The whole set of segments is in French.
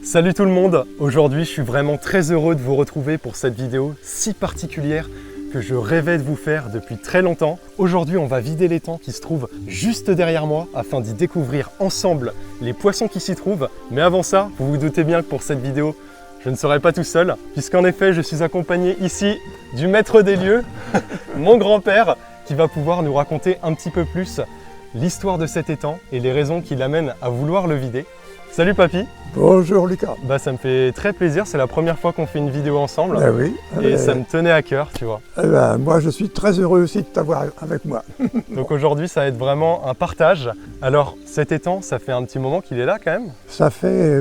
Salut tout le monde, aujourd'hui je suis vraiment très heureux de vous retrouver pour cette vidéo si particulière que je rêvais de vous faire depuis très longtemps. Aujourd'hui on va vider l'étang qui se trouve juste derrière moi afin d'y découvrir ensemble les poissons qui s'y trouvent. Mais avant ça, vous vous doutez bien que pour cette vidéo, je ne serai pas tout seul, puisqu'en effet je suis accompagné ici du maître des lieux, mon grand-père, qui va pouvoir nous raconter un petit peu plus l'histoire de cet étang et les raisons qui l'amènent à vouloir le vider. Salut papy. Bonjour Lucas. Ça me fait très plaisir, c'est la première fois qu'on fait une vidéo ensemble. Ben oui. Et ça me tenait à cœur, tu vois. Moi je suis très heureux aussi de t'avoir avec moi. Donc aujourd'hui ça va être vraiment un partage. Alors cet étang, ça fait un petit moment qu'il est là quand même? Ça fait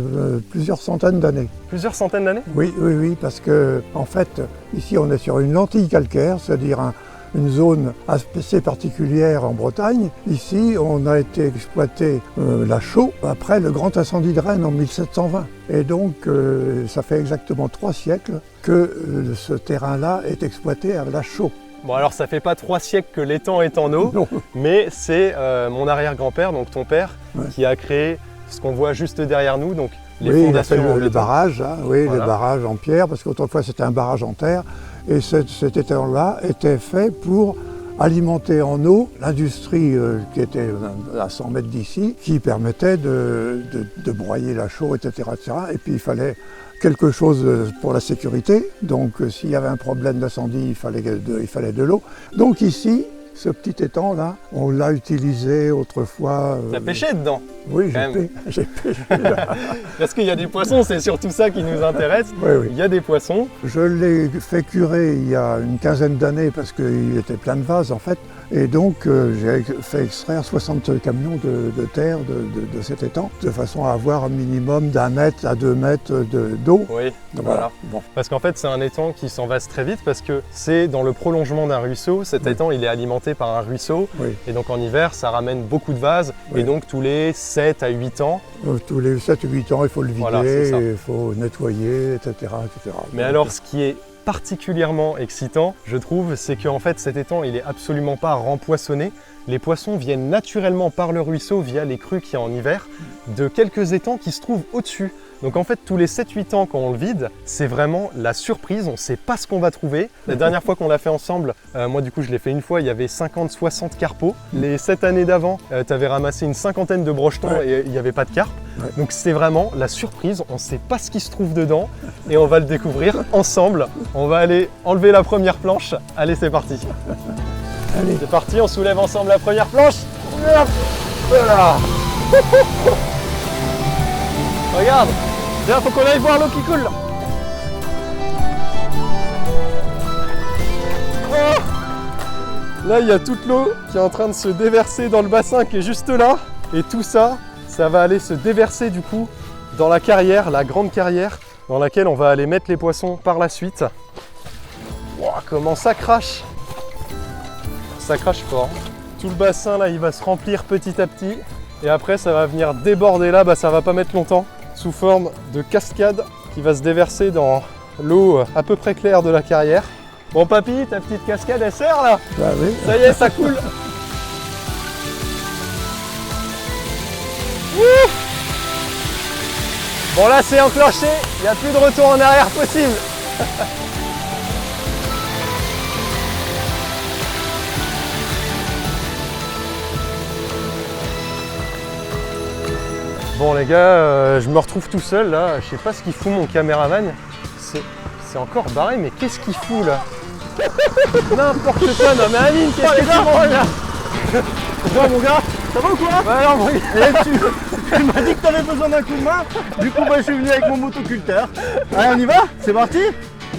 plusieurs centaines d'années. Plusieurs centaines d'années? Oui, parce que en fait ici on est sur une lentille calcaire, c'est-à-dire une zone assez particulière en Bretagne. Ici, on a été exploité la chaux après le grand incendie de Rennes en 1720. Et donc, ça fait exactement 3 siècles que ce terrain-là est exploité à la chaux. Bon alors ça fait pas 3 siècles que l'étang est en eau, mais c'est mon arrière-grand-père, donc ton père, qui a créé ce qu'on voit juste derrière nous, donc les fondations. Il a fait le barrage, hein, oui, voilà. Le barrage en pierre, parce qu'autrefois c'était un barrage en terre. Et cet étang-là était fait pour alimenter en eau l'industrie qui était à 100 mètres d'ici, qui permettait de broyer la chaux, etc., etc. Et puis il fallait quelque chose pour la sécurité. Donc s'il y avait un problème d'incendie, il fallait de l'eau. Donc ici, ce petit étang-là, on l'a utilisé autrefois. T'as pêché dedans? Oui, j'ai pêché. Parce qu'il y a des poissons, c'est surtout ça qui nous intéresse. Oui. Il y a des poissons. Je l'ai fait curer il y a une quinzaine d'années parce qu'il était plein de vases en fait. Et donc j'ai fait extraire 60 camions de terre de cet étang, de façon à avoir un minimum d'1 mètre à 2 mètres d'eau. Oui, voilà. Bon. Parce qu'en fait c'est un étang qui s'envase très vite parce que c'est dans le prolongement d'un ruisseau. Cet étang il est alimenté par un ruisseau. Oui. Et donc en hiver ça ramène beaucoup de vases. Oui. Et donc tous les 7 à 8 ans. Tous les 7 ou 8 ans il faut le vider, voilà, il faut nettoyer, etc. Mais donc, alors ce qui est particulièrement excitant, je trouve, c'est qu'en fait cet étang il est absolument pas rempoissonné. Les poissons viennent naturellement par le ruisseau via les crues qu'il y a en hiver de quelques étangs qui se trouvent au-dessus. Donc en fait tous les 7-8 ans quand on le vide, c'est vraiment la surprise, on ne sait pas ce qu'on va trouver. La dernière fois qu'on l'a fait ensemble, moi du coup je l'ai fait une fois, il y avait 50-60 carpeaux. Les 7 années d'avant, tu avais ramassé une 50aine de brochetons et il n'y avait pas de carpe. Ouais. Donc c'est vraiment la surprise, on ne sait pas ce qui se trouve dedans et on va le découvrir ensemble. On va aller enlever la première planche. Allez, c'est parti. Allez. C'est parti, on soulève ensemble la première planche. Hop, voilà. Regarde, il faut qu'on aille voir l'eau qui coule. Là, il y a toute l'eau qui est en train de se déverser dans le bassin qui est juste là. Et tout ça, ça va aller se déverser du coup dans la carrière, la grande carrière, dans laquelle on va aller mettre les poissons par la suite. Wow, comment ça crache! Ça crache fort. Tout le bassin là, il va se remplir petit à petit. Et après, ça va venir déborder là, ça va pas mettre longtemps, sous forme de cascade qui va se déverser dans l'eau à peu près claire de la carrière. Bon papy, ta petite cascade elle sert là? Bah oui. Ça y est, ça coule. Bon là c'est enclenché, il n'y a plus de retour en arrière possible. Bon les gars, je me retrouve tout seul là, je sais pas ce qu'il fout mon caméraman. C'est encore barré, mais qu'est-ce qu'il fout là? N'importe quoi, non mais Amine, qu'est-ce que tu manges là? Bon mon gars, ça va ou quoi? Bah alors, mon gars, Elle m'a dit que t'avais besoin d'un coup de main, du coup je suis venu avec mon motoculteur. Allez on y va? C'est parti?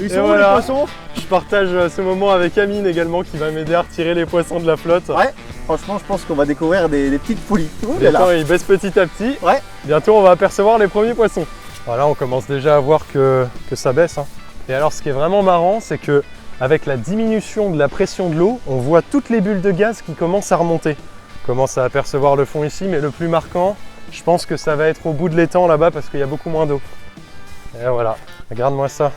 Ils sont où les poissons? Je partage ce moment avec Amine également qui va m'aider à retirer les poissons de la flotte. Ouais, franchement je pense qu'on va découvrir des petites folies. Bientôt il baisse petit à petit. Ouais. Bientôt on va apercevoir les premiers poissons. Voilà, on commence déjà à voir que ça baisse. Hein. Et alors ce qui est vraiment marrant, c'est que avec la diminution de la pression de l'eau, on voit toutes les bulles de gaz qui commencent à remonter. On commence à apercevoir le fond ici, mais le plus marquant, je pense que ça va être au bout de l'étang là-bas parce qu'il y a beaucoup moins d'eau. Et voilà, regarde-moi ça.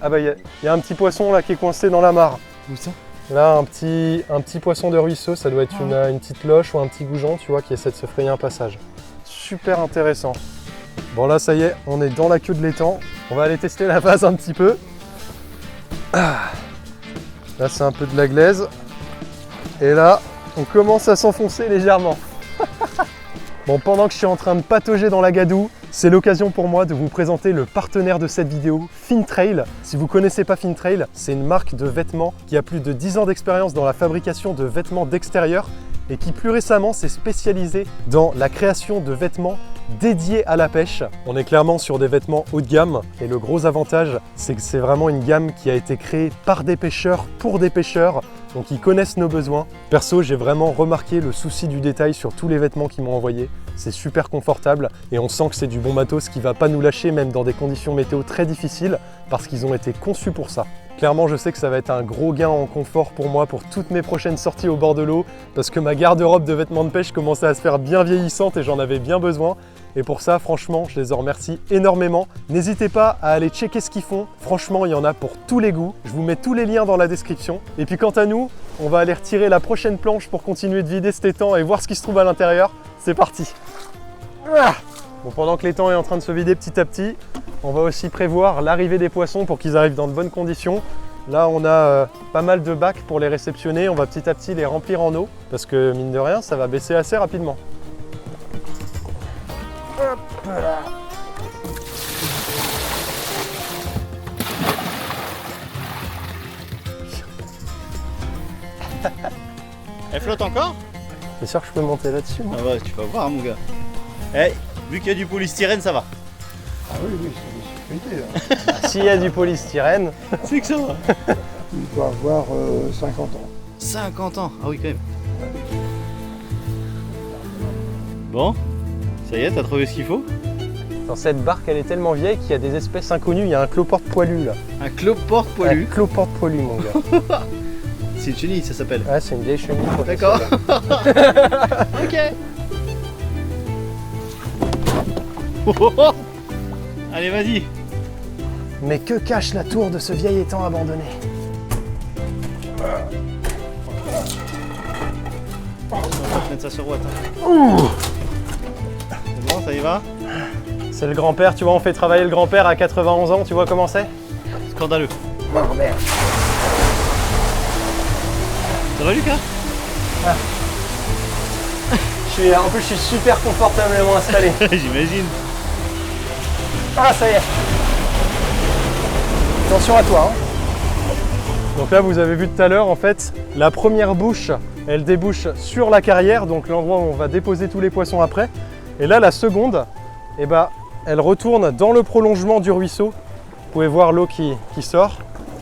Ah bah il y a un petit poisson là qui est coincé dans la mare. Où ça? Là, un petit poisson de ruisseau, ça doit être une petite loche ou un petit goujon, tu vois, qui essaie de se frayer un passage. Super intéressant. Bon là ça y est, on est dans la queue de l'étang. On va aller tester la vase un petit peu. Ah. Là c'est un peu de la glaise. Et là, on commence à s'enfoncer légèrement. Bon, pendant que je suis en train de patauger dans la gadoue, c'est l'occasion pour moi de vous présenter le partenaire de cette vidéo, Fintrail. Si vous ne connaissez pas Fintrail, c'est une marque de vêtements qui a plus de 10 ans d'expérience dans la fabrication de vêtements d'extérieur et qui plus récemment s'est spécialisé dans la création de vêtements dédiés à la pêche. On est clairement sur des vêtements haut de gamme et le gros avantage, c'est que c'est vraiment une gamme qui a été créée par des pêcheurs pour des pêcheurs. Donc ils connaissent nos besoins. Perso, j'ai vraiment remarqué le souci du détail sur tous les vêtements qu'ils m'ont envoyés. C'est super confortable et on sent que c'est du bon matos qui va pas nous lâcher même dans des conditions météo très difficiles parce qu'ils ont été conçus pour ça. Clairement, je sais que ça va être un gros gain en confort pour moi pour toutes mes prochaines sorties au bord de l'eau parce que ma garde-robe de vêtements de pêche commençait à se faire bien vieillissante et j'en avais bien besoin. Et pour ça, franchement, je les en remercie énormément. N'hésitez pas à aller checker ce qu'ils font. Franchement, il y en a pour tous les goûts. Je vous mets tous les liens dans la description. Et puis quant à nous, on va aller retirer la prochaine planche pour continuer de vider cet étang et voir ce qui se trouve à l'intérieur. C'est parti. Bon, pendant que l'étang est en train de se vider petit à petit, on va aussi prévoir l'arrivée des poissons pour qu'ils arrivent dans de bonnes conditions. Là, on a pas mal de bacs pour les réceptionner. On va petit à petit les remplir en eau parce que mine de rien, ça va baisser assez rapidement. Hop là. Elle flotte encore? C'est sûr que je peux monter là-dessus. Ah ouais, tu vas voir mon gars. Eh, vu qu'il y a du polystyrène, ça va. Ah oui, oui, c'est une sécurité. Là. S'il y a du polystyrène, C'est que ça va. Il doit avoir 50 ans. 50 ans, ah oui quand même. Bon, ça y est, t'as trouvé ce qu'il faut? dans cette barque, elle est tellement vieille qu'il y a des espèces inconnues. Il y a un cloporte poilu là. Un cloporte poilu? Un cloporte poilu, mon gars. C'est une chenille, ça s'appelle. Ouais, c'est une vieille chenille. D'accord. Ok. Allez, vas-y. Mais que cache la tour de ce vieil étang abandonné? On va mettre ça sur Watt. C'est bon, ça y va? C'est le grand-père, tu vois, on fait travailler le grand-père à 91 ans, tu vois comment c'est? Scandaleux. Oh merde. Ça va, Lucas? Ah. En plus, je suis super confortablement installé. J'imagine. Ah, ça y est. Attention à toi. Hein. Donc là, vous avez vu tout à l'heure, en fait, la première bouche, elle débouche sur la carrière, donc l'endroit où on va déposer tous les poissons après. Et là, la seconde, eh ben, elle retourne dans le prolongement du ruisseau. Vous pouvez voir l'eau qui sort.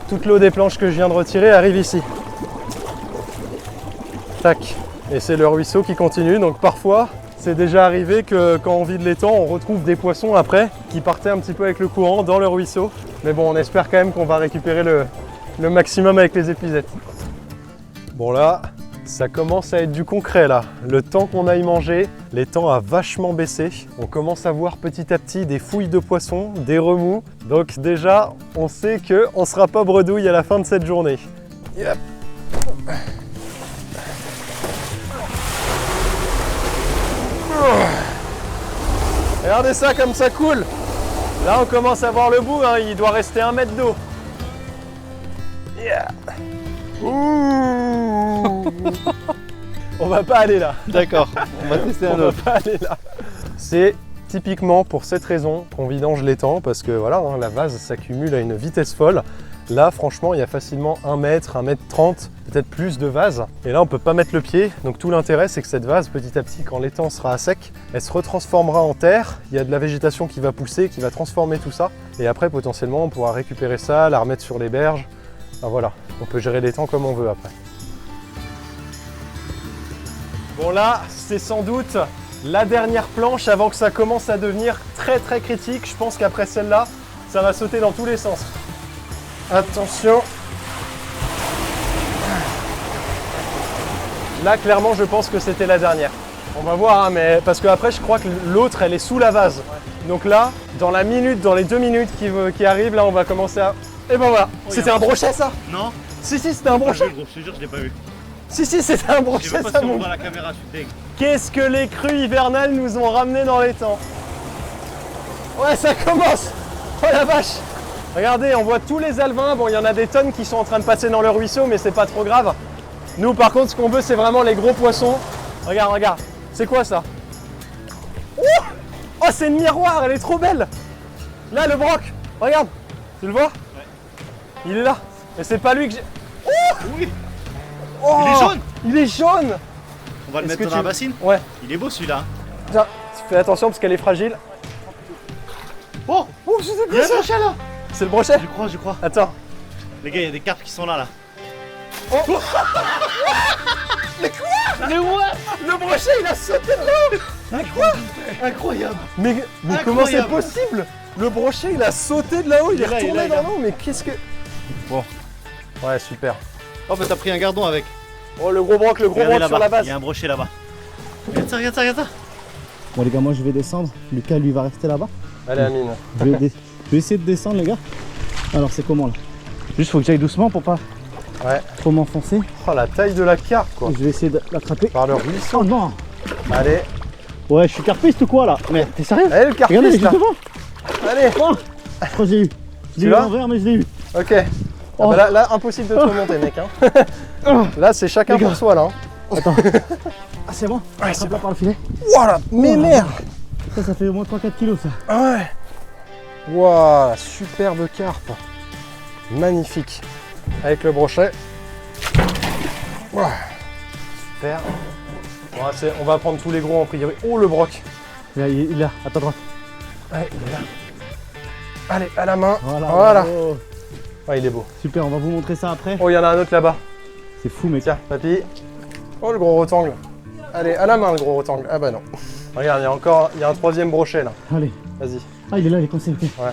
Toute l'eau des planches que je viens de retirer arrive ici. Tac. Et c'est le ruisseau qui continue. Donc parfois, c'est déjà arrivé que quand on vide l'étang, on retrouve des poissons après qui partaient un petit peu avec le courant dans le ruisseau. Mais bon, on espère quand même qu'on va récupérer le maximum avec les épuisettes. Bon là, ça commence à être du concret là. Le temps qu'on aille manger, l'étang a vachement baissé. On commence à voir petit à petit des fouilles de poissons, des remous. Donc déjà, on sait qu'on ne sera pas bredouille à la fin de cette journée. Yep. Regardez ça comme ça coule. Là on commence à voir le bout, hein. Il doit rester 1 mètre d'eau. Yeah. On va pas aller là. D'accord, on va tester un autre. On va pas aller là. C'est typiquement pour cette raison qu'on vidange l'étang, parce que voilà, hein, la vase s'accumule à une vitesse folle. Là, franchement, il y a facilement 1 mètre, 1 mètre 30, peut-être plus de vase. Et là, on ne peut pas mettre le pied. Donc tout l'intérêt, c'est que cette vase, petit à petit, quand l'étang sera à sec, elle se retransformera en terre. Il y a de la végétation qui va pousser, qui va transformer tout ça. Et après, potentiellement, on pourra récupérer ça, la remettre sur les berges. Enfin, voilà, on peut gérer l'étang comme on veut après. Bon là, c'est sans doute la dernière planche avant que ça commence à devenir très très critique. Je pense qu'après celle-là, ça va sauter dans tous les sens. Attention. Là, clairement, je pense que c'était la dernière. On va voir, hein, mais parce qu'après, je crois que l'autre, elle est sous la vase. Donc là, dans la minute, dans les 2 minutes qui arrivent, là, on va commencer à... Et ben voilà. Oh, c'était un brochet, ça? Non. Si, c'était un brochet. Je te jure, je l'ai pas vu. Si, c'était un brochet, Je sais ça, pas si on mon... voit la caméra, je suis dingue. Qu'est-ce que les crues hivernales nous ont ramené dans l'étang? Ouais, ça commence. Oh la vache. Regardez, on voit tous les alevins. Bon, il y en a des tonnes qui sont en train de passer dans le ruisseau, mais c'est pas trop grave. Nous, par contre, ce qu'on veut, c'est vraiment les gros poissons. Regarde, regarde. C'est quoi ça? Ouh, oh, c'est une miroir, elle est trop belle. Là, le broc. Regarde. Tu le vois? Ouais. Il est là. Mais c'est pas lui que j'ai... Oh oui. Oh, il est jaune. Il est jaune. On va le mettre dans la bassine. Ouais. Il est beau celui-là. Tiens, fais attention parce qu'elle est fragile. Oh, Oh, je sais il y a pas un brochet là. C'est le brochet? Je crois. Attends. Les gars, il y a des carpes qui sont là. Oh. Mais quoi? Mais ouais. Le brochet, il a sauté de l'eau. Mais quoi? Incroyable. Mais comment c'est possible? Le brochet, il a sauté de là-haut, il est retourné dans l'eau, mais qu'est-ce que... Bon. Ouais, super. Oh, bah t'as pris un gardon avec. Oh, le gros broc sur la base. Il y a un brochet là-bas. Regarde ça. Bon les gars, moi je vais descendre. Lucas lui va rester là-bas. Allez, Amine. Je vais essayer de descendre les gars. Alors c'est comment là? Juste faut que j'aille doucement pour pas trop m'enfoncer. Oh, la taille de la carpe, quoi. Je vais essayer de l'attraper. Par le ruisseau. Oh non. Allez. Ouais, je suis carpiste ou quoi là? Mais t'es sérieux? Allez, le carpiste, regardez, là. justement. Allez. Oh, je crois que j'ai eu. Je l'ai eu l'envers, mais je l'ai eu. Ok. Ah bah là, impossible de te remonter, mec. Hein. Là, c'est chacun pour soi, là. Attends. Ah, c'est bon? Ouais, c'est pas par le filet. Voilà, mais merde. Ça fait au moins 3-4 kilos ça. Ouais. Waouh, superbe carpe. Magnifique. Avec le brochet. Wow. Super. Bon, on va prendre tous les gros en priorité. Oh, le broc. Il est là, à ta droite. Ouais, il est là. Allez, à la main. Voilà. Oh. Ouais, il est beau. Super, on va vous montrer ça après. Oh, il y en a un autre là-bas. C'est fou, mec. Tiens, papy. Oh, le gros rectangle. Allez, à la main, le gros rectangle. Ah bah non. Regarde, il y a un troisième brochet là. Allez. Vas-y. Ah, il est là, il est coincé. Okay. Ouais.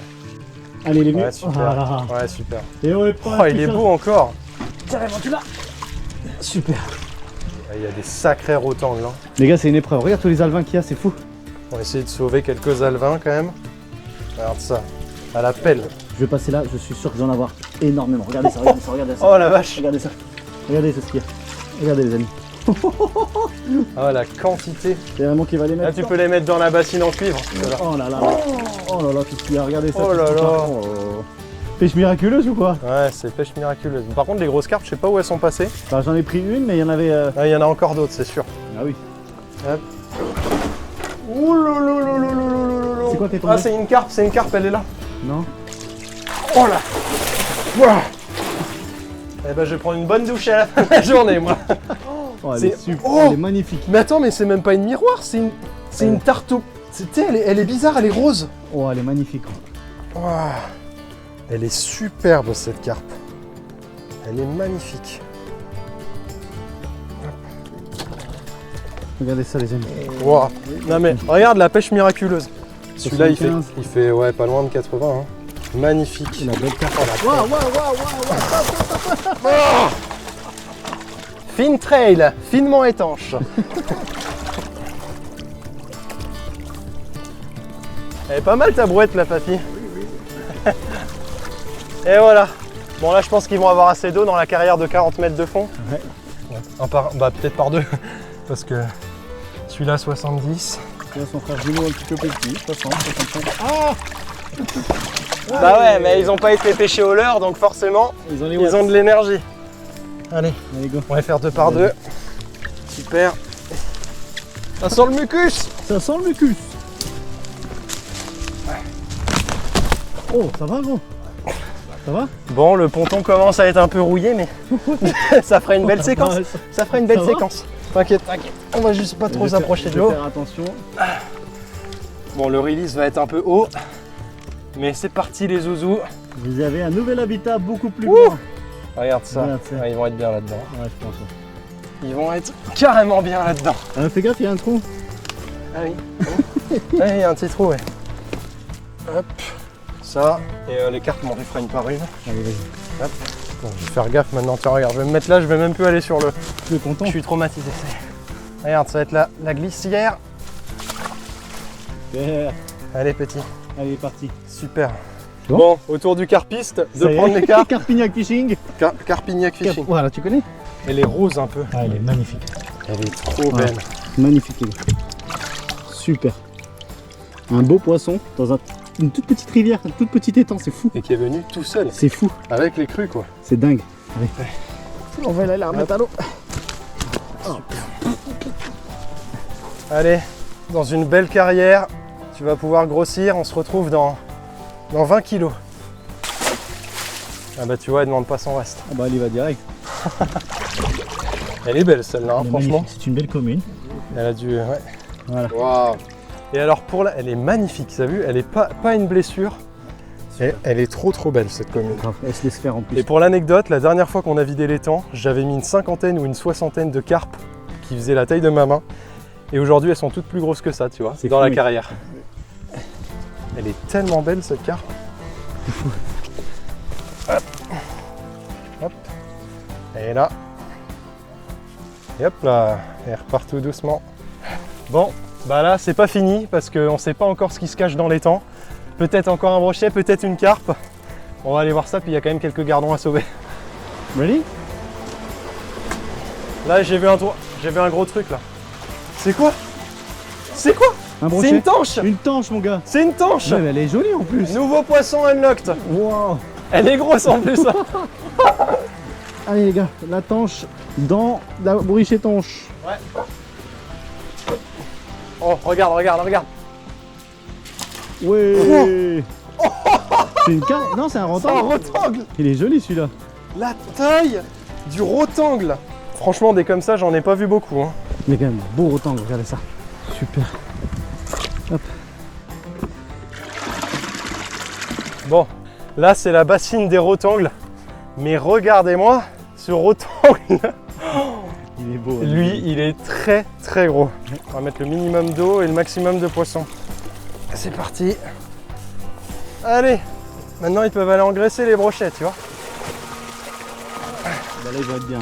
Allez, il est venu. Ouais, super. Voilà. Ouais, super. Et ouais, oh, il est beau encore. Carrément, tu l'as. Super. Il y a des sacrés rectangles. Hein. Les gars, c'est une épreuve. Regarde tous les alevins qu'il y a, c'est fou. On va essayer de sauver quelques alevins quand même. Regarde ça. À la pelle. Je vais passer là, je suis sûr que j'en avoir énormément. Regardez ça, regardez ça, regardez ça. Oh la vache. Regardez ça. Regardez ce qu'il y a. Regardez les amis. Ah, la quantité. C'est vraiment qu'il va les mettre. Là, tu peux les mettre dans la bassine en cuivre. Voilà. Oh là là. Oh là là, tout ce qu'il y a. Regardez ça. Oh là là. Oh. Pêche miraculeuse ou quoi? Ouais, c'est pêche miraculeuse. Par contre, les grosses carpes, je sais pas où elles sont passées. Bah, j'en ai pris une, mais il y en avait. Ah, il y en a encore d'autres, c'est sûr. Ah oui. Hop. Ouh là là là là là là. C'est quoi qui est tombé? Ah, c'est une carpe, elle est là. Non. Oh là. Wow. Eh ben, je vais prendre une bonne douche à la fin de la journée, moi. Oh, elle est super. Oh. Elle est magnifique. Mais attends, mais c'est même pas une miroir, c'est une tarte au... Elle est bizarre, elle est rose. Oh, elle est magnifique. Wow. Elle est superbe, cette carpe. Elle est magnifique. Regardez ça, les amis. Wow. Non mais, regarde la pêche miraculeuse. Celui-là, il 75. fait ouais, pas loin de 80. Hein. Magnifique. La belle carte. Waouh. Oh. Fine trail, finement étanche. Elle est pas mal ta brouette là, papy. Et voilà. Bon là je pense qu'ils vont avoir assez d'eau dans la carrière de 40 mètres de fond. Ouais. Bah peut-être par deux. Parce que celui-là 70. Il a son frère jumeau un petit peu petit, 60, 65. Ah! Bah ouais, mais ils ont pas été pêchés au leurre, donc forcément Ils ont les ils ont de l'énergie. Allez, Allez, go. on va faire deux par deux. Super. Ça sent le mucus. Ça sent le mucus. Oh, ça va gros? Ça va? Bon, le ponton commence à être un peu rouillé, mais ça fera une belle séquence. Ça fera une belle séquence. T'inquiète, t'inquiète. On va juste pas trop s'approcher de l'eau. Faire attention. Bon, le release va être un peu haut, mais c'est parti les zouzous. Vous avez un nouvel habitat beaucoup plus grand. Regarde ça. Regarde ça. Ouais, ils vont être bien là-dedans. Ouais, je pense. Ils vont être carrément bien là-dedans. Fais gaffe, il y a un trou. Ah oui. Ouais, il y a un petit trou, ouais. Hop. Ça. Et les cartes m'en fera une par une. Allez, vas-y. Hop. Bon, je vais faire gaffe maintenant. Tiens, regarde, je vais me mettre là, je vais même plus aller sur le. Tu es content? Je suis traumatisé. Ça y est. Regarde, ça va être la glissière. Super. Allez, petit. Allez, parti. Super. Bon. Bon, autour du carpiste, Ça de y est. prendre les cartes. Carpignac Fishing. Carpignac Fishing. Voilà, tu connais? Elle est rose un peu. Ah, elle est magnifique. Elle est trop Ouais. belle. Magnifique, les gars. Super. Un beau poisson dans un une toute petite rivière, un tout petit étang, c'est fou. Et qui est venu tout seul, C'est fou, avec les crues quoi. c'est dingue. Allez. On va aller la remettre à l'eau. Allez, dans une belle carrière, tu vas pouvoir grossir, on se retrouve dans 20 kilos. Ah bah tu vois, elle demande pas son reste. Ah bah elle y va direct. Elle est belle celle-là, hein, Elle est franchement. magnifique, c'est une belle commune. Elle a dû... Ouais. Voilà. Waouh. Et alors pour là, elle est magnifique, t'as vu, elle est pas une blessure. Elle est trop belle cette commune. Grave, elle se laisse faire en plus. Et pour l'anecdote, la dernière fois qu'on a vidé l'étang, j'avais mis une 50aine ou une 60aine de carpes qui faisaient la taille de ma main. Et aujourd'hui, elles sont toutes plus grosses que ça, tu vois, C'est dans fou, la oui. carrière. Elle est tellement belle cette carpe. Hop. Hop. Et là. Et hop là, elle repart tout doucement. Bon, bah là, c'est pas fini parce qu'on ne sait pas encore ce qui se cache dans l'étang. Peut-être encore un brochet, peut-être une carpe. On va aller voir ça, puis il y a quand même quelques gardons à sauver. Ready? Là, j'ai vu un gros truc là. C'est quoi? C'est quoi? Un C'est brochet? une tanche! Une tanche, mon gars. C'est une tanche! Ouais, mais elle est jolie en plus. Nouveau poisson unlocked! Wow. Elle est grosse en plus! Allez les gars, la tanche dans la bourriche étanche. Ouais. Oh, regarde. Ouais. C'est une carte? Non, c'est un C'est un rectangle. rectangle! Il est joli celui-là. La taille du rectangle! Franchement, des comme ça, j'en ai pas vu beaucoup. Hein. Mais quand même, beau rectangle, regardez ça. Super. Hop. Bon, là, c'est la bassine des rotangles. Mais regardez-moi ce rectangle! Il est beau. Lui, il est très gros. On va mettre le minimum d'eau et le maximum de poissons. C'est parti. Allez, maintenant ils peuvent aller engraisser les brochettes, tu vois. Bah là, il va être bien.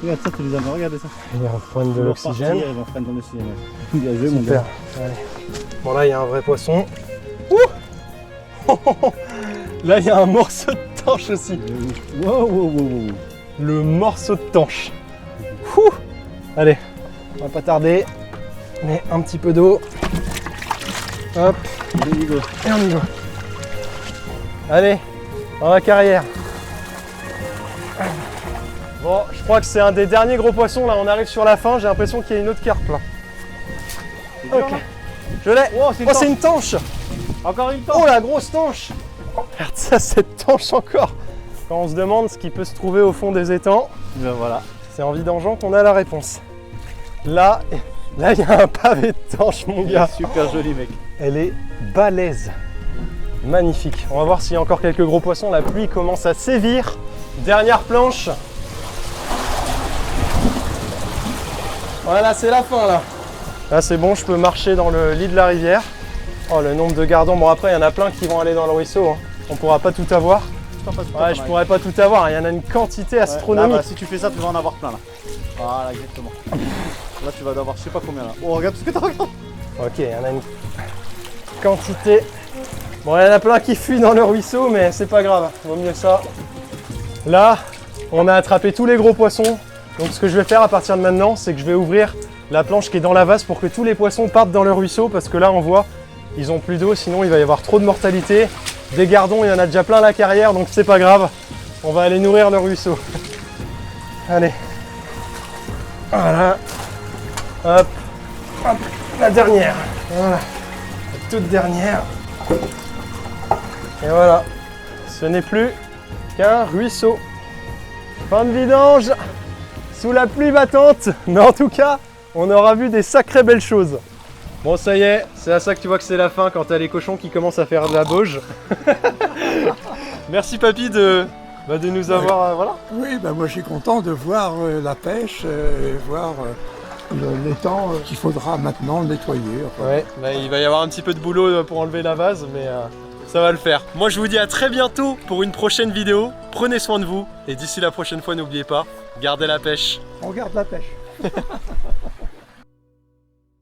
Regarde ça, tu les as vu, regardez ça. Il va reprendre de l'oxygène. Ils vont prendre de l'oxygène. Ouais. Bien joué, mon Super. gars. Allez. Bon, là, il y a un vrai poisson. Ouh. Là, il y a un morceau de tanche aussi. Wow. Le morceau de tanche. Ouh. Allez, on va pas tarder. Mais un petit peu d'eau. Hop. Et on y va. Allez, dans la carrière. Bon, je crois que c'est un des derniers gros poissons. Là, on arrive sur la fin. J'ai l'impression qu'il y a une autre carpe là. Ok. Je l'ai. Oh, C'est une tanche. Encore une tanche. Oh, la grosse tanche. Regarde ça, cette tanche encore. Quand on se demande ce qui peut se trouver au fond des étangs, Ben voilà. c'est en vidangeant qu'on a la réponse. Là, il y a un pavé de tanche, mon gars. Super joli, mec. Elle est balèze. Magnifique. On va voir s'il y a encore quelques gros poissons. La pluie commence à sévir. Dernière planche. Voilà, c'est la fin là. Là, c'est bon, je peux marcher dans le lit de la rivière. Oh, le nombre de gardons. Bon, après, il y en a plein qui vont aller dans le ruisseau. Hein. On pourra pas tout avoir. Ouais, je pourrais pas tout avoir. Il y en a une quantité astronomique. Là, bah, si tu fais ça, tu vas en avoir plein là. Voilà, exactement. Là, tu vas en avoir je sais pas combien là. Oh, regarde tout ce que t'as, regarde. Ok, il y en a une quantité. Bon, il y en a plein qui fuient dans le ruisseau, mais c'est pas grave. Vaut mieux ça. Là, on a attrapé tous les gros poissons. Donc, ce que je vais faire à partir de maintenant, c'est que je vais ouvrir la planche qui est dans la vase pour que tous les poissons partent dans le ruisseau. Parce que là, on voit, ils ont plus d'eau. Sinon, il va y avoir trop de mortalité. Des gardons, il y en a déjà plein la carrière, donc c'est pas grave. On va aller nourrir le ruisseau. Allez. Voilà. Hop. Hop. La dernière. Voilà. La toute dernière. Et voilà. Ce n'est plus qu'un ruisseau. Fin de vidange. Sous la pluie battante. Mais en tout cas, on aura vu des sacrées belles choses. Bon, ça y est, c'est à ça que tu vois que c'est la fin quand t'as les cochons qui commencent à faire de la bauge. Merci papy de nous avoir... voilà. Oui, moi je suis content de voir la pêche et voir l'étang qu'il faudra maintenant nettoyer. Enfin. Ouais, il va y avoir un petit peu de boulot pour enlever la vase, mais ça va le faire. Moi je vous dis à très bientôt pour une prochaine vidéo. Prenez soin de vous et d'ici la prochaine fois, n'oubliez pas, gardez la pêche. On garde la pêche.